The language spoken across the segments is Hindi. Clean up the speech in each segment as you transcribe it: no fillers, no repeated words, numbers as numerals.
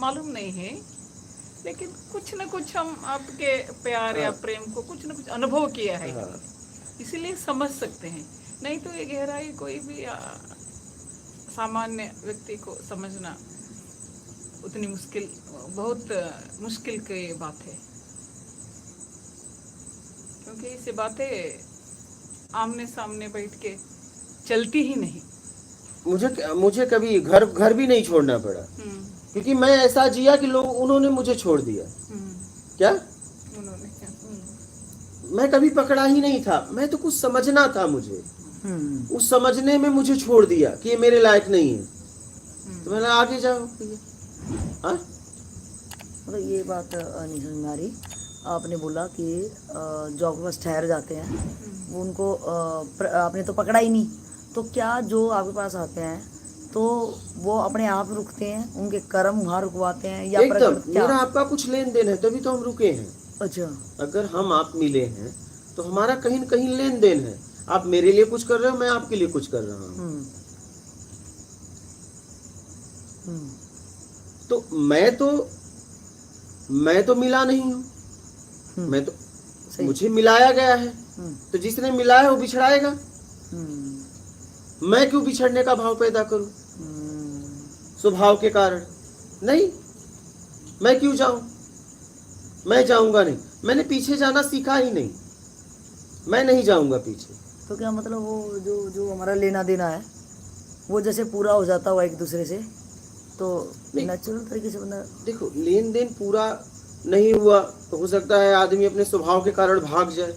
मालूम नहीं है, लेकिन कुछ न कुछ हम आपके प्यार या प्रेम को कुछ न कुछ अनुभव किया है, इसीलिए समझ सकते हैं। नहीं तो ये गहराई कोई भी सामान्य व्यक्ति को समझना उतनी मुश्किल, बहुत मुश्किल की बात है, क्योंकि ये बातें आमने सामने बैठ के चलती ही नहीं। मुझे कभी घर भी नहीं छोड़ना पड़ा, क्योंकि मैं ऐसा जिया कि लोग उन्होंने मुझे छोड़ दिया। क्या उन्होंने मैं कभी पकड़ा ही नहीं था, मैं तो कुछ समझना था मुझे, उस समझने में मुझे छोड़ दिया कि ये मेरे लायक नहीं है, तो मैंने आगे जाओ। मतलब ये बात नहीं समझ में आ रही। आपने बोला कि जो आपके पास ठहर जाते हैं वो उनको आपने तो पकड़ा ही नहीं, तो क्या जो आपके पास आते हैं तो वो अपने आप रुकते हैं, उनके कर्म वहाँ रुकवाते हैं या एकदम मेरा आपका कुछ लेन देन है तभी तो हम रुके हैं। अच्छा, अगर हम आप मिले हैं तो हमारा कहीं न कहीं लेन देन है। आप मेरे लिए कुछ कर रहे हो, मैं आपके लिए कुछ कर रहा हूँ। तो मैं तो मिला नहीं हूँ, मैं तो मुझे मिलाया गया है, तो जिसने मिलाया है वो बिछड़ाएगा। मैं क्यों बिछड़ने का भाव पैदा करूं स्वभाव के कारण? नहीं, मैं क्यों जाऊं? मैं जाऊंगा नहीं, मैंने पीछे जाना सीखा ही नहीं, मैं नहीं जाऊंगा पीछे। तो क्या मतलब वो जो हमारा लेना देना है वो जैसे पूरा हो जाता हुआ एक दूसरे से, तो नेचुरल तरीके से बंदा, देखो लेन देन पूरा नहीं हुआ तो हो सकता है आदमी अपने स्वभाव के कारण भाग जाए।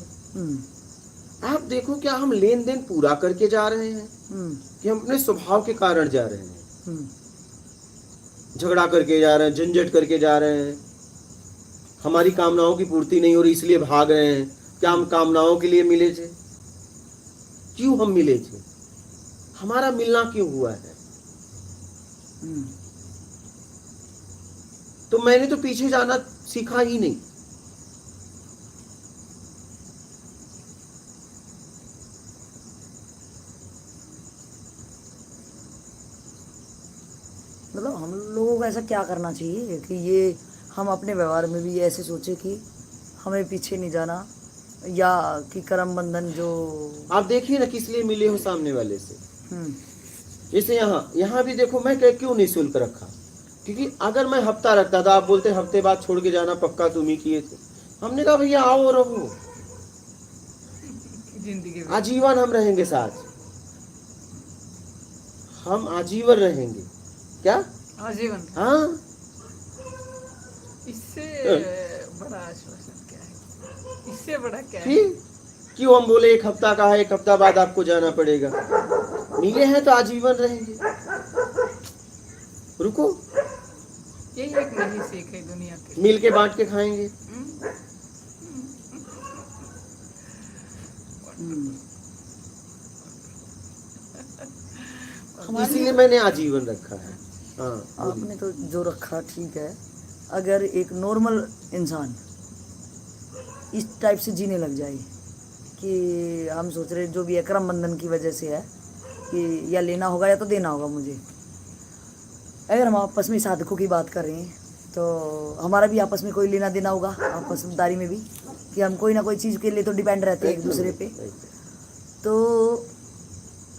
आप देखो क्या हम लेन देन पूरा करके जा रहे हैं कि हम अपने स्वभाव के कारण जा रहे हैं? झगड़ा करके जा रहे हैं, झंझट करके जा रहे हैं, हमारी कामनाओं की पूर्ति नहीं हो रही इसलिए भाग रहे हैं। क्या हम कामनाओं के लिए मिले थे? क्यों हम मिले थे? हमारा मिलना क्यों हुआ है? तो मैंने तो पीछे जाना सीखा ही नहीं। मतलब हम लोगों को ऐसा क्या करना चाहिए कि ये हम अपने व्यवहार में भी ऐसे सोचे कि हमें पीछे नहीं जाना, या कि कर्म बंधन जो आप देखिए ना किस लिए मिले हो सामने वाले से। जैसे यहाँ भी देखो मैं क्यों निःशुल्क रखा, क्योंकि अगर मैं हफ्ता रखता था, आप बोलते हफ्ते बाद छोड़ के जाना पक्का तुम ही किए थे, हमने कहा भैया आओ रहो, जिंदगी आजीवन हम रहेंगे साथ, हम आजीवन रहेंगे। क्या आजीवन? हाँ, इससे बड़ा आश्वासन क्या है? इससे बड़ा क्या है? क्यों हम बोले एक हफ्ता का है, एक हफ्ता बाद आपको जाना पड़ेगा? मिले हैं तो आजीवन रहेंगे, रुको। यही एक नई सीख है दुनिया की, मिल के बांट के खाएंगे। इसीलिए मैंने आजीवन रखा है। आपने तो जो रखा ठीक है, अगर एक नॉर्मल इंसान इस टाइप से जीने लग जाए कि हम सोच रहे जो भी है कर्म बंधन की वजह से है कि या लेना होगा या तो देना होगा मुझे, अगर हम आपस में साधकों की बात कर रहे हैं तो हमारा भी आपस में कोई लेना देना होगा, आपसदारी में भी, कि हम कोई ना कोई चीज़ के लिए तो डिपेंड रहते हैं एक दूसरे पे। तो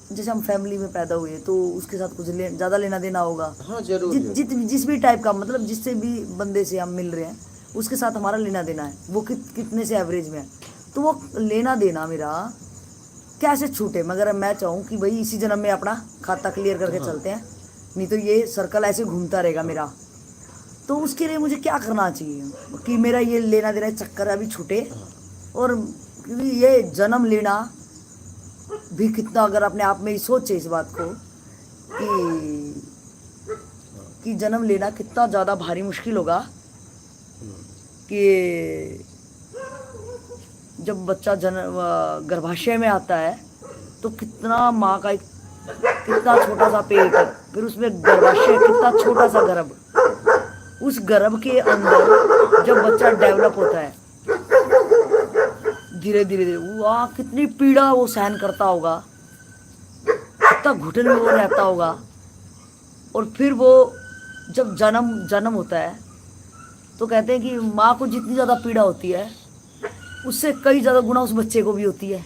जैसे हम फैमिली में पैदा हुए तो उसके साथ कुछ ज़्यादा लेना देना होगा। हाँ, जरूर। जिस भी टाइप का, मतलब जिससे भी बंदे से हम मिल रहे हैं उसके साथ हमारा लेना देना है, वो कितने से एवरेज में है, तो वो लेना देना मेरा कैसे छूटे। मगर मैं चाहूँ कि भाई इसी जन्म में अपना खाता क्लियर करके चलते हैं, नहीं तो ये सर्कल ऐसे घूमता रहेगा मेरा। तो उसके लिए मुझे क्या करना चाहिए कि मेरा ये लेना देना चक्कर अभी छूटे, और क्योंकि ये जन्म लेना भी कितना, अगर अपने आप में ही सोचे इस बात को कि जन्म लेना कितना ज़्यादा भारी मुश्किल होगा, कि जब बच्चा गर्भाशय में आता है तो कितना माँ का कितना छोटा सा पेट, फिर उसमें गर्भाशय कितना छोटा सा गर्भ, उस गर्भ के अंदर जब बच्चा डेवलप होता है धीरे धीरे वहाँ कितनी पीड़ा वो सहन करता होगा, कितना घुटन में वो रहता होगा, और फिर वो जब जन्म होता है तो कहते हैं कि माँ को जितनी ज़्यादा पीड़ा होती है उससे कई ज़्यादा गुना उस बच्चे को भी होती है,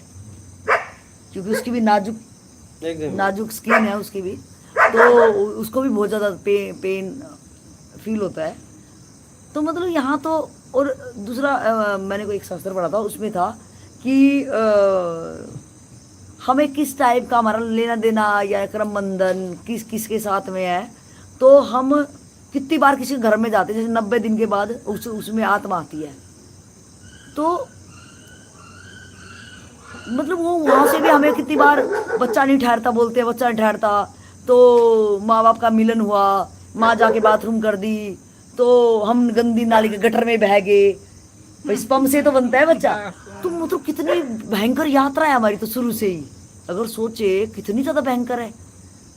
क्योंकि उसकी भी नाजुक स्किन है उसकी भी, तो उसको भी बहुत ज़्यादा पेन फील होता है। तो मतलब यहाँ तो, और दूसरा मैंने कोई एक शास्त्र पढ़ा था, उसमें था कि हमें किस टाइप का हमारा लेना देना या क्रम बंधन किसके साथ में है, तो हम कितनी बार किसी घर में जाते हैं, जैसे 90 दिन के बाद उसमें आत्मा आती है, तो मतलब वो वहाँ से भी हमें कितनी बार बच्चा नहीं ठहरता, बोलते हैं बच्चा नहीं ठहरता, तो माँ बाप का मिलन हुआ, माँ जाके बाथरूम कर दी, तो हम गंदी नाली के गटर में बह गए, भाई स्पर्म से तो बनता है बच्चा। तो मतलब कितनी भयंकर यात्रा है हमारी तो शुरू से ही, अगर सोचे कितनी ज़्यादा भयंकर है।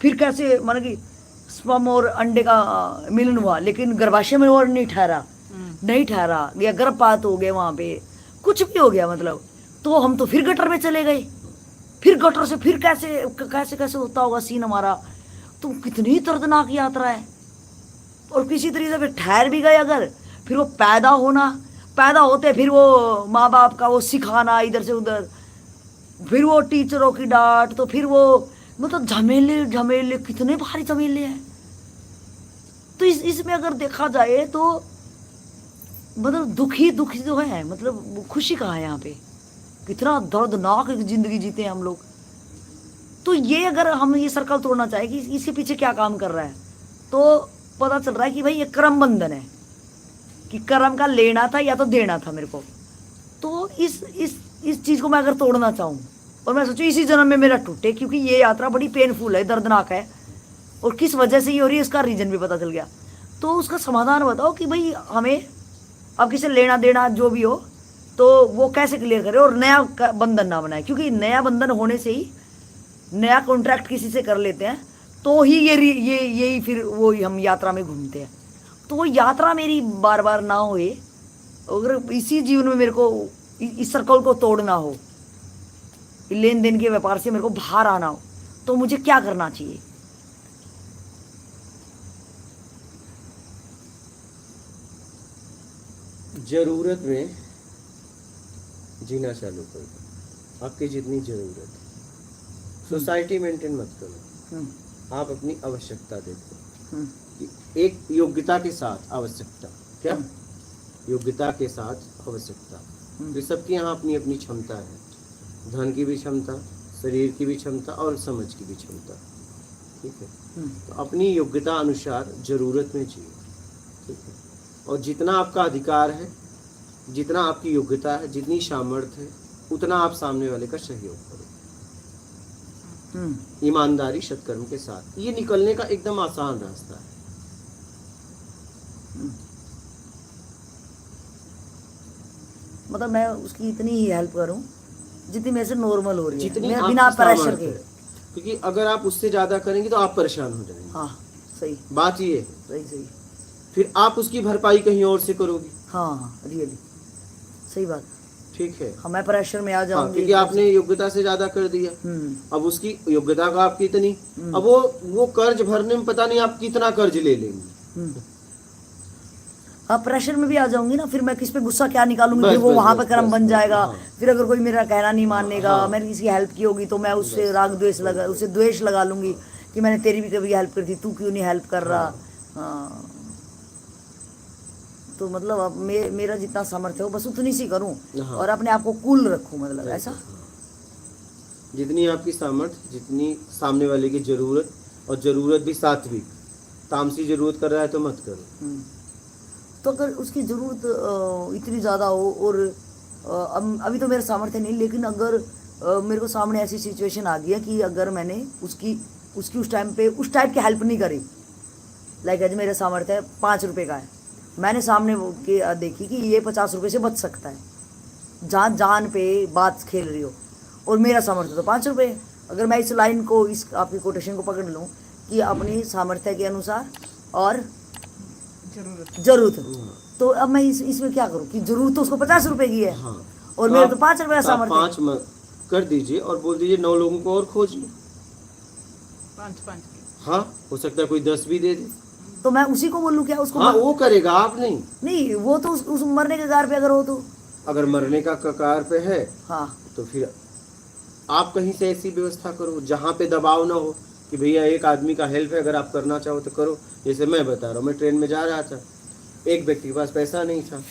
फिर कैसे माना कि स्पर्म और अंडे का मिलन हुआ लेकिन गर्भाशय में और नहीं ठहरा या गर्भपात हो गया, वहाँ पे कुछ भी हो गया, मतलब तो हम तो फिर गटर में चले गए, फिर गटर से फिर कैसे होता होगा सीन हमारा। तो कितनी दर्दनाक यात्रा है। और किसी तरीके से फिर ठहर भी गए अगर, फिर वो पैदा होते फिर वो माँ बाप का वो सिखाना इधर से उधर, फिर वो टीचरों की डांट, तो फिर वो मतलब झमेले कितने भारी झमेले हैं। तो इसमें अगर देखा जाए तो मतलब दुखी जो है, मतलब खुशी कहाँ है यहाँ पे, कितना दर्दनाक एक जिंदगी जीते हैं हम लोग। तो ये अगर हम ये सर्कल तोड़ना चाहे कि इसके पीछे क्या काम कर रहा है, तो पता चल रहा है कि भाई ये कर्म बंधन है, कि कर्म का लेना था या तो देना था मेरे को। तो इस चीज़ को मैं अगर तोड़ना चाहूँ और मैं सोचूं इसी जन्म में मेरा टूटे, क्योंकि ये यात्रा बड़ी पेनफुल है, दर्दनाक है, और किस वजह से ये हो रही है इसका रीजन भी पता चल गया, तो उसका समाधान बताओ कि भाई हमें अब किसी लेना देना जो भी हो तो वो कैसे क्लियर करें और नया बंधन ना बनाए। क्योंकि नया बंधन होने से ही, नया कॉन्ट्रैक्ट किसी से कर लेते हैं तो ही यही फिर वो हम यात्रा में घूमते हैं। तो वो यात्रा मेरी बार बार ना होए, अगर इसी जीवन में मेरे को इस सर्कल को तोड़ना हो, लेन देन के व्यापार से मेरे को बाहर आना हो, तो मुझे क्या करना चाहिए? जरूरत में जीना चालू कर दो, आपकी जितनी जरूरत है। सोसाइटी मेंटेन मत करो, आप अपनी आवश्यकता देखो कि एक योग्यता के साथ आवश्यकता, क्या योग्यता के साथ आवश्यकता, तो सबकी यहाँ अपनी अपनी क्षमता है, धन की भी क्षमता, शरीर की भी क्षमता और समझ की भी क्षमता, ठीक है। तो अपनी योग्यता अनुसार जरूरत में जियो, ठीक है। और जितना आपका अधिकार है, जितना आपकी योग्यता है, जितनी सामर्थ्य है, उतना आप सामने वाले का सहयोग करो, ईमानदारी सत्कर्म के साथ। ये निकलने का एकदम आसान रास्ता है। मतलब मैं उसकी इतनी ही हेल्प करूं जितनी मेरे से नॉर्मल हो रही है, जितनी मैं बिना प्रेशर के, क्योंकि अगर आप उससे ज्यादा करेंगे तो आप परेशान हो जाएंगे। हाँ सही बात ये है, सही फिर आप उसकी भरपाई कहीं और से करोगे। हाँ रियली सही बात, ठीक है। हाँ मैं प्रेशर में आ हाँ, जाऊंगी क्योंकि आपने योग्यता से ज्यादा कर दिया, अब उसकी योग्यता का आपकी इतनी, अब वो कर्ज भरने में पता नहीं आप कितना कर्ज ले लेंगे। हाँ प्रेशर में भी आ जाऊंगी ना, फिर मैं किस पे गुस्सा क्या निकालूंगी, फिर वो वहां पे कर्म बन जाएगा। फिर अगर कोई मेरा कहना नहीं मानेगा, मैंने किसी की हेल्प की होगी तो मैं उससे राग द्वेष लगा लूंगी कि मैंने तेरी भी कभी हेल्प करी थी, तू क्यों नहीं हेल्प कर रहा। हाँ तो मतलब अब मेरा जितना सामर्थ्य हो बस उतनी सी करूं और अपने आप को कूल रखूं, मतलब ऐसा। जितनी आपकी सामर्थ्य, जितनी सामने वाले की जरूरत, और जरूरत भी सात्विक, तामसी जरूरत कर रहा है तो मत करो। तो अगर उसकी ज़रूरत इतनी ज़्यादा हो और अभी तो मेरा सामर्थ्य नहीं, लेकिन अगर मेरे को सामने ऐसी सिचुएशन आ गई है कि अगर मैंने उसकी उस टाइम पे उस टाइप की हेल्प नहीं करी, लाइक आज मेरा सामर्थ्य है 5 रुपये का है, मैंने सामने के देखी कि ये 50 रुपये से बच सकता है, जान पे बात खेल रही हो, और मेरा सामर्थ्य तो 5 रुपये। अगर मैं इस लाइन को, इस आपकी कोटेशन को पकड़ लूँ कि अपनी सामर्थ्य के अनुसार और जरूरत है, तो अब मैं इसमें क्या करूं कि जरूरत तो उसको 50 रुपए की है। हाँ। और तो मेरे तो 5 रुपए का सामर्थ्य, 5 कर दीजिए और बोल दीजिए 9 लोगों को और खोजिए, 5 हाँ हो सकता है कोई 10 भी दे दे, तो मैं उसी को बोलूँ क्या उसको? हाँ वो करेगा, आप नहीं। नहीं, वो तो उस मरने के कगार पे अगर हो तो। अगर मरने का कगार पे है हाँ, तो फिर आप कहीं से ऐसी व्यवस्था करो जहाँ पे दबाव ना हो कि भैया एक आदमी का हेल्प है, अगर आप करना चाहो तो करो। जैसे मैं बता रहा हूँ, मैं ट्रेन में जा रहा था, एक व्यक्ति के पास पैसा नहीं था,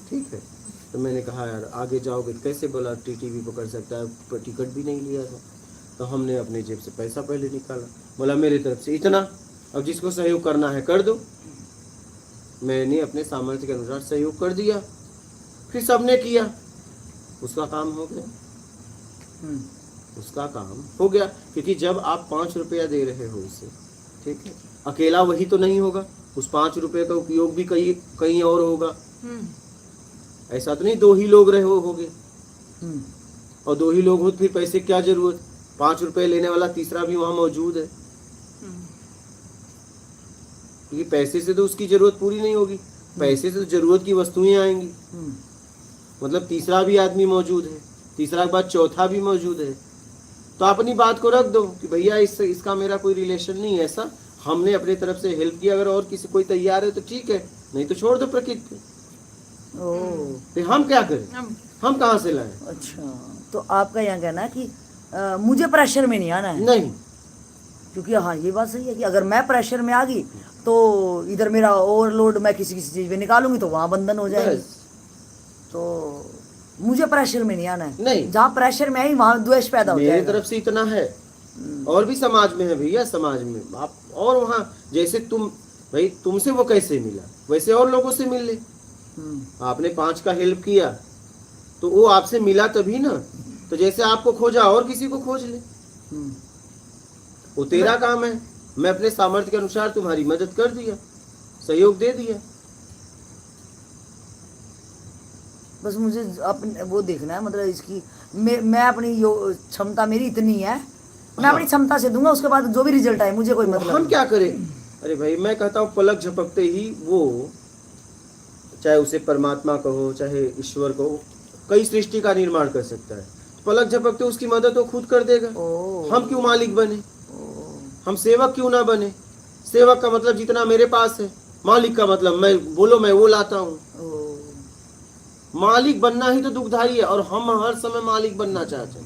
ठीक है, तो मैंने कहा यार आगे जाओगे तो कैसे, बोला टीटीवी पकड़ सकता है, पर टिकट भी नहीं लिया था। तो हमने अपने जेब से पैसा पहले निकाला, बोला मेरी तरफ से इतना, अब जिसको सहयोग करना है कर दो। मैंने अपने सामर्थ्य के अनुसार सहयोग कर दिया, फिर सबने किया, उसका काम हो गया, उसका काम हो गया। क्योंकि जब आप 5 रुपया दे रहे हो उसे, ठीक है, अकेला वही तो नहीं होगा, उस 5 रुपये का उपयोग भी कहीं और होगा। ऐसा तो नहीं 2 ही लोग रहे होगे, और 2 ही लोग हो तो फिर पैसे क्या जरूरत, 5 रुपए लेने वाला तीसरा भी वहां मौजूद है, क्योंकि पैसे से तो उसकी जरूरत पूरी नहीं होगी, पैसे से तो जरूरत की वस्तुएं आएंगी, मतलब तीसरा भी आदमी मौजूद है, तीसरा के बाद चौथा भी मौजूद है। तो अपनी बात को रख दो कि भैया इसका मेरा कोई रिलेशन नहीं है, ऐसा हमने अपने तरफ से हेल्प किया, अगर और किसी कोई तैयार है तो ठीक है, नहीं तो छोड़ दो प्रकृति पे। तो हम क्या करें, हम कहाँ से लाएं? अच्छा, तो आपका यहाँ कहना है कि मुझे प्रेशर में नहीं आना है? नहीं, क्योंकि हाँ ये बात सही है कि अगर मैं प्रेशर में आ गई तो इधर मेरा ओवरलोड मैं किसी चीज पे निकालूंगी तो वहां बंधन हो जाएगी। तो मुझे प्रेशर में नहीं आना है। नहीं, जहाँ प्रेशर में आई वहां द्वेष पैदा हो जाएगा। मेरी तरफ से इतना है, और भी समाज में है भैया, समाज में आप, और वहाँ जैसे तुम भाई तुमसे वो कैसे मिला वैसे और लोगों से मिल ले। आपने 5 का हेल्प किया तो वो आपसे मिला तभी ना, तो जैसे आपको खोजा और किसी को खोज ले, वो तेरा काम है। मैं अपने सामर्थ्य के अनुसार तुम्हारी मदद कर दिया, सहयोग दे दिया। बस मुझे अपने वो देखना है, मतलब इसकी मैं अपनी क्षमता मेरी इतनी है, मैं अपनी क्षमता से दूंगा, उसके बाद जो भी रिजल्ट आए मुझे कोई मतलब। हम क्या करें? अरे भाई मैं कहता हूँ पलक झपकते ही वो, चाहे उसे परमात्मा कहो चाहे ईश्वर कहो, कई सृष्टि का निर्माण कर सकता है। पलक झपकते उसकी मदद वो खुद कर देगा। हम क्यों मालिक बने, हम सेवक क्यों ना बने? सेवक का मतलब जितना मेरे पास है, मालिक का मतलब मैं वो लाता हूँ। मालिक बनना ही तो दुखदाई है, और हम हर समय मालिक बनना चाहते हैं।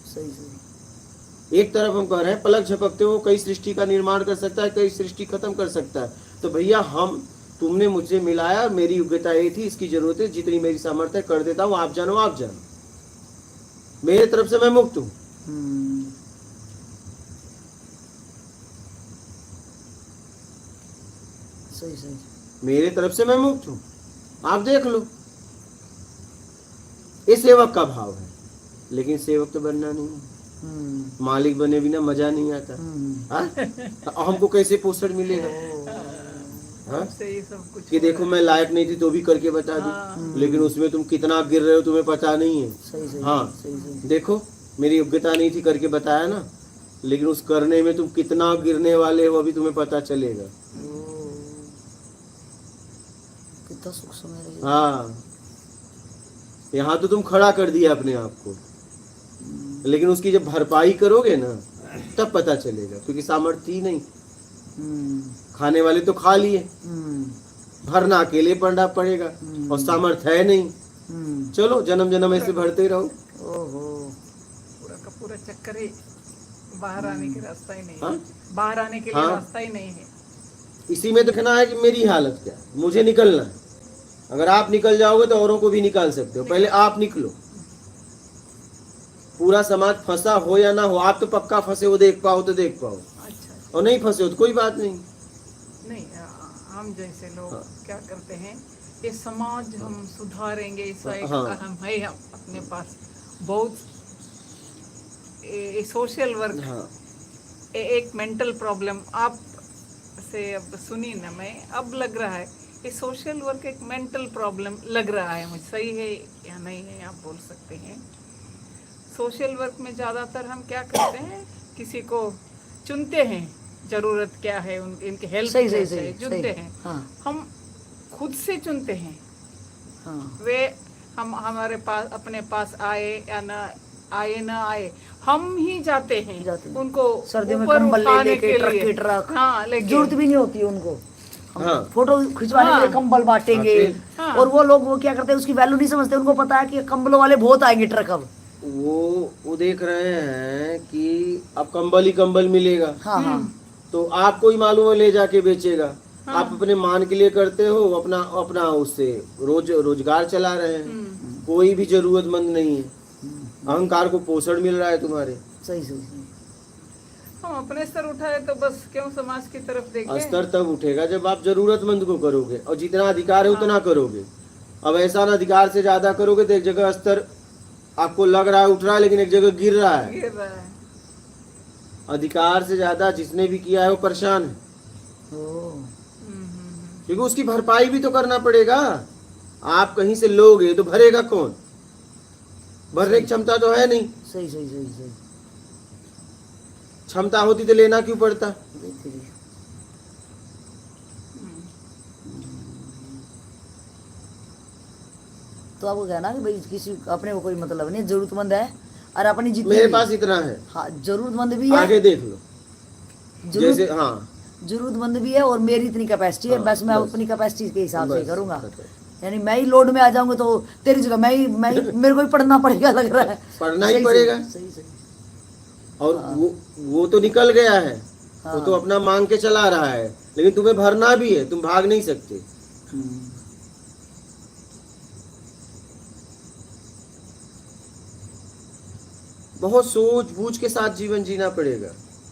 सही। एक तरफ हम कह रहे हैं पलक झपकते हो कई सृष्टि का निर्माण कर सकता है, कई सृष्टि खत्म कर सकता है। तो भैया तुमने मुझे मिलाया, मेरी योग्यता ये थी, इसकी जरूरत है, जितनी मेरी सामर्थ्य कर देता हूँ, आप जानो आप जानो, मेरे तरफ से मैं मुक्त हूँ। सही। मेरे तरफ से मैं मुक्त हूँ, आप देख लो। ये सेवक का भाव है, लेकिन सेवक तो बनना नहीं है। मालिक बने बिना मजा नहीं आता। हमको कैसे पोषण मिलेगा? सब कुछ कि देखो मैं लायक नहीं थी तो भी करके बता दी, लेकिन उसमें तुम कितना गिर रहे हो तुम्हें पता नहीं है। सही। हाँ देखो मेरी योग्यता नहीं थी करके बताया ना, लेकिन उस करने में तुम कितना गिरने वाले हो अभी तुम्हें पता चलेगा। कितना सूक्ष्म है। हाँ, यहाँ तो तुम खड़ा कर दिया अपने आप को, लेकिन उसकी जब भरपाई करोगे ना तब पता चलेगा, क्योंकि सामर्थ्य ही नहीं। खाने वाले तो खा लिए, भरना अकेले पड़ना पड़ेगा, और सामर्थ्य है नहीं। चलो जन्म जन्म ऐसे भरते रहो। पूरा का पूरा चक्कर ही, बाहर आने की रास्ता ही नहीं है। बाहर आने के लिए रास्ता ही नहीं है। इसी में देखना है कि मेरी हालत क्या है, मुझे निकलना है। अगर आप निकल जाओगे तो औरों को भी निकाल सकते हो, पहले आप निकलो। पूरा समाज फंसा हो या ना हो, आप तो पक्का फंसे हो, देख पाओ तो देख पाओ। अच्छा। और नहीं फंसे हो तो कोई बात नहीं। हम जैसे लोग क्या करते हैं, ये समाज हम सुधारेंगे, इसका एक अहम है, हम अपने पास बहुत सोशल वर्क, एक मेंटल प्रॉब्लम आप से अब सुनी ना, मैं अब लग रहा है ये सोशल वर्क एक मेंटल प्रॉब्लम लग रहा है मुझे। सही है या नहीं है आप बोल सकते हैं। सोशल वर्क में ज़्यादातर हम क्या करते हैं, किसी को चुनते हैं, ज़रूरत क्या है इनके हेल्प से चुनते हैं। हम खुद से चुनते हैं। वे हम हमारे पास अपने पास आए या ना आए ना आए, हम ही जाते हैं जाते हैं। उनको सर्दियों में ऊपर कंबल ले उठाने लेके के ट्रक लिए। के ट्रक, हाँ, लेकिन जरूरत भी नहीं होती उनको। हम हाँ। फोटो खिंचवाने के लिए कंबल बांटेंगे, हाँ। और वो लोग वो क्या करते हैं, उसकी वैल्यू नहीं समझते। उनको पता है कि कंबलों वाले बहुत आएंगे ट्रक अब। वो देख रहे हैं कि अब कंबल ही कंबल मिलेगा, हाँ हाँ तो आपको ही मालूम है ले जाके बेचेगा। आप अपने मान के लिए करते हो, अपना अपना उससे रोजगार चला रहे हैं। कोई भी जरूरतमंद नहीं है। अहंकार को पोषण मिल रहा है तुम्हारे। सही सही सही। हम अपने स्तर उठाए तो बस क्यों समाज की तरफ देखें। स्तर तब उठेगा जब आप जरूरतमंद को करोगे, और जितना अधिकार है उतना करोगे। अब ऐसा ना अधिकार से ज्यादा करोगे तो एक जगह स्तर आपको लग रहा है उठ रहा है, लेकिन एक जगह गिर रहा है। गिर रहा है। अधिकार से ज्यादा जिसने भी किया है वो परेशान है, क्योंकि उसकी भरपाई भी तो करना पड़ेगा। आप कहीं से लोगे तो भरेगा कौन? भरने की क्षमता तो है नहीं। सही सही सही सही। क्षमता होती तो लेना क्यों पड़ता? देखिए। तो आपको कहना कि भाई किसी अपने को कोई मतलब नहीं, जरूरतमंद है और अपनी जितनी मेरे पास इतना है, हाँ जरूरतमंद भी है, आगे देख लो। जरूरत जैसे हाँ, जरूरतमंद भी है, और मेरी इतनी कैपेसिटी है, हाँ, बस मैं बस। अपनी कैपेसिटी के हिसाब से बस, करूंगा। बस। यानी मैं ही लोड में आ जाऊंगा तो तेरी जगह मैं मेरे को ही पढ़ना पड़ेगा लग रहा है। पढ़ना ही सही, पड़ेगा। सही सही। और वो तो निकल गया है, वो तो अपना मांग के चला रहा है, लेकिन तुम्हें भरना भी है, तुम भाग नहीं सकते। बहुत सोच बूझ के साथ जीवन जीना पड़ेगा।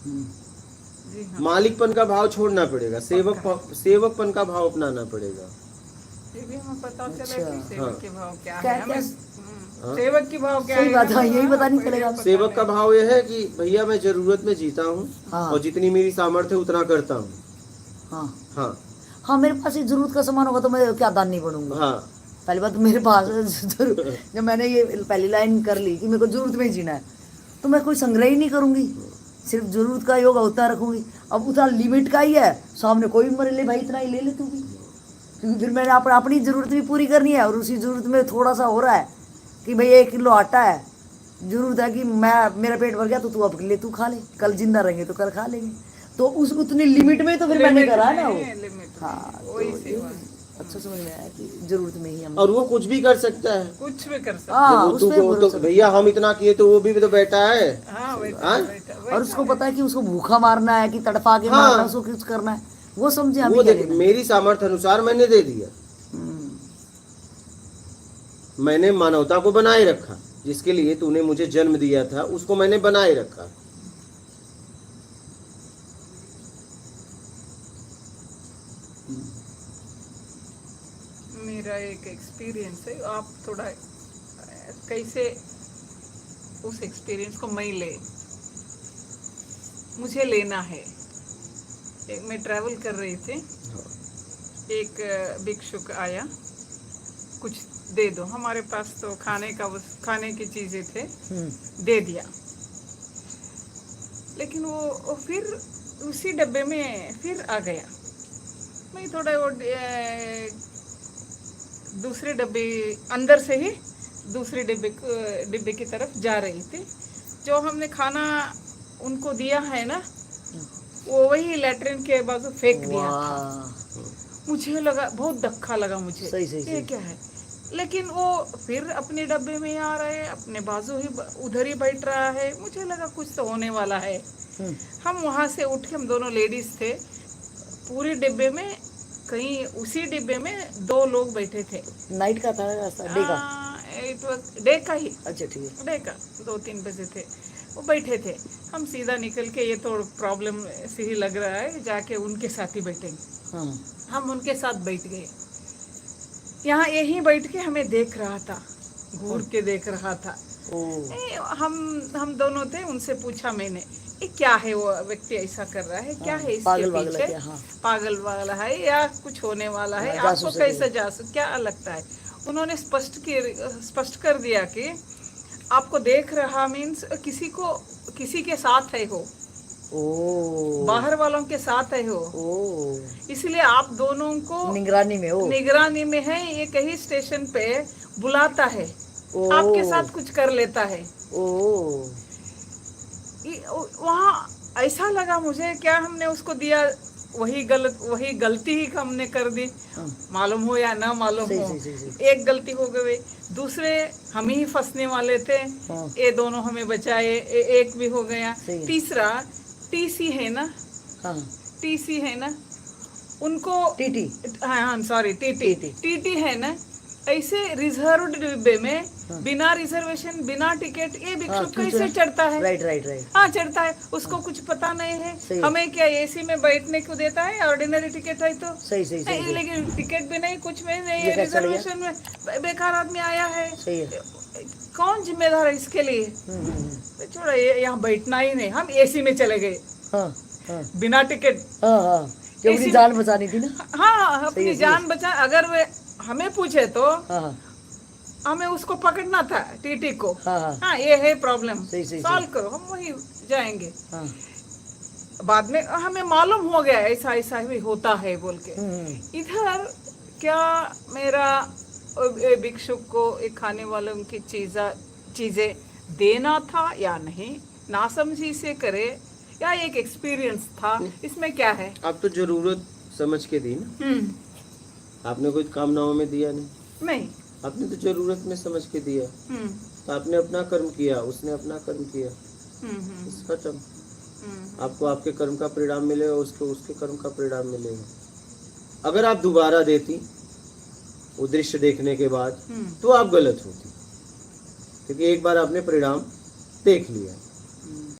जी हाँ, मालिकपन का भाव छोड़ना पड़ेगा, सेवकपन का भाव अपनाना पड़ेगा। ये भी हमें पता चला अच्छा। कि सेवक के भाव क्या क्या- है। हमें क्या- सेवक की भाव क्या सही है, बात है, हमें यही पता नहीं पता चलेगा। नहीं। सेवक का भाव यह है कि भैया मैं जरूरत में जीता हूँ, हाँ। और जितनी मेरी सामर्थ्य है उतना करता हूँ। हाँ हाँ हाँ, मेरे पास ही जरूरत का सामान होगा तो मैं क्या दान नहीं बनूंगा। हाँ, पहली बात तो मेरे पास जब मैंने ये पहली लाइन कर ली कि मेरे को जरूरत में ही जीना है, तो मैं कोई संग्रह ही नहीं करूंगी, सिर्फ जरूरत का योग उतना रखूंगी। अब उतना लिमिट का ही है, सामने कोई मरे ले भाई इतना ही ले तू भी, क्योंकि फिर मैंने अपनी जरूरत भी पूरी करनी है, और उसी जरूरत में थोड़ा सा हो रहा है कि भाई 1 किलो आटा है, जरूरत है कि मेरा पेट भर गया तो तू अब ले तू खा ले, कल जिंदा रहेंगे तो कल खा लेंगे। तो उस उतनी लिमिट में तो फिर मैंने करा ना वो। लिमिट हाँ, वही तो सेवा। अच्छा समझ में आया कि जरूरत में ही हम। और वो कुछ भी कर सकता है। कुछ भी कर सकते। हाँ, वो उस तू पे को भरोसा तो भैया हम इतना किए तो वो भी तो बैठा है। हाँ, बैठा हाँ? बैठा और उसको पता है कि उसको भूखा मारना है कि तड़पा के हाँ। मारना है, उसको कुछ करना है, वो समझे हम वो क्या देख, लेना है। मेरी सामर्थ्य अनुसार मैंने दे दिया, मैंने मानवता को बनाए रखा, जिसके लिए तूने मुझे जन्म दिया था उसको मैंने बनाए रखा। मेरा एक एक्सपीरियंस है, आप थोड़ा कैसे उस एक्सपीरियंस को मैं ले, मुझे लेना है। मैं ट्रैवल कर रही थी, एक भिक्षुक आया, कुछ दे दो, हमारे पास तो खाने की चीजें थे, दे दिया। लेकिन वो फिर उसी डब्बे में फिर आ गया। मैं थोड़ा वो दूसरे डब्बे अंदर से ही दूसरे डिब्बे की तरफ जा रही थी। जो हमने खाना उनको दिया है ना, वो वही लैट्रिन के बाजू फेंक दिया था। मुझे लगा, बहुत धक्का लगा मुझे, सही, सही, ये सही। क्या है। लेकिन वो फिर अपने डब्बे में आ रहे, अपने बाजू ही उधर ही बैठ रहा है। मुझे लगा कुछ तो होने वाला है। हम वहां से उठ के, हम दोनों लेडीज थे, पूरे डिब्बे में कहीं उसी डिब्बे में 2 लोग बैठे थे। नाइट का था रास्ता, डे का? इट वाज डे का ही, अच्छा ठीक है। डे का 2-3 बजे थे, वो बैठे थे। हम सीधा निकल के, ये तो प्रॉब्लम से ही लग रहा है, जाके उनके साथ ही बैठेंगे। हाँ हम उनके साथ बैठ गए। यहाँ यहीं बैठ के हमें देख रहा था, घूर के देख रहा था। हम दोनों थे। उनसे पूछा मैंने, ये क्या है, वो व्यक्ति ऐसा कर रहा है, क्या है इसके पीछे? पागल वाला है या कुछ होने वाला है? आपको कैसे जासूस क्या लगता है? उन्होंने स्पष्ट कर दिया कि आपको देख रहा मीन्स किसी के साथ है हो, बाहर वालों के साथ है हो, इसलिए आप दोनों को निगरानी में है। ये कहीं स्टेशन पे बुलाता है, आपके साथ कुछ कर लेता है। ओ वहाँ ऐसा लगा मुझे, क्या हमने उसको दिया, वही गलती ही हमने कर दी, हाँ, मालूम हो या ना मालूम सही, हो। सही, सही, सही। एक गलती हो गई, दूसरे हम ही फंसने वाले थे, हाँ, ये दोनों हमें बचाए, एक भी हो गया। सही है। तीसरा टीसी है ना, हाँ, टीसी है ना, उनको टीटी, हाँ सॉरी टीटी टीटी। टीटी है ना, ऐसे रिजर्व्ड डिब्बे में हाँ। बिना रिजर्वेशन बिना टिकट ये हाँ, भिक्षुक क्यों कैसे चढ़ा? चढ़ता है? Right right right. हाँ चढ़ता है, उसको कुछ पता नहीं है। सही है। हमें क्या एसी में बैठने को देता है? ऑर्डिनरी टिकट है तो सही सही सही नहीं, सही। लेकिन टिकट भी नहीं, कुछ भी नहीं ये है, कैसे चढ़ गया? रिजर्वेशन में बेकार आदमी आया है। सही है। कौन जिम्मेदार है इसके लिए? छोड़ो, यहाँ बैठना ही नहीं, हम एसी में चले गए हाँ हाँ बिना टिकट। हाँ हाँ, जो अपनी एसी जान बचानी थी ना। हाँ, सही अपनी है, जान बचा। अगर वे हमें पूछे तो हाँ हाँ हमें उसको पकड़ना था, टीटी को। हाँ हाँ हाँ, ये है प्रॉब्लम, सही, सही, सॉल्व करो, हम वही जाएंगे। हाँ। बाद में हमें मालूम हो गया ऐसा ऐसा भी होता है बोल के। इधर क्या मेरा भिक्षुक को एक खाने वालों की चीजें देना था या नहीं, नासमझी से करे या एक एक्सपीरियंस था, इसमें क्या है? आप तो जरूरत समझ के दी ना, आपने कोई कामनाओं में दिया नहीं, आपने तो जरूरत में समझ के दिया। तो आपने अपना कर्म किया, उसने अपना कर्म किया, बस खत्म। आपको आपके कर्म का परिणाम मिलेगा, उसको उसके कर्म का परिणाम मिलेगा। अगर आप दोबारा देती वो दृश्य देखने के बाद तो आप गलत होती, क्योंकि एक बार आपने परिणाम देख लिया।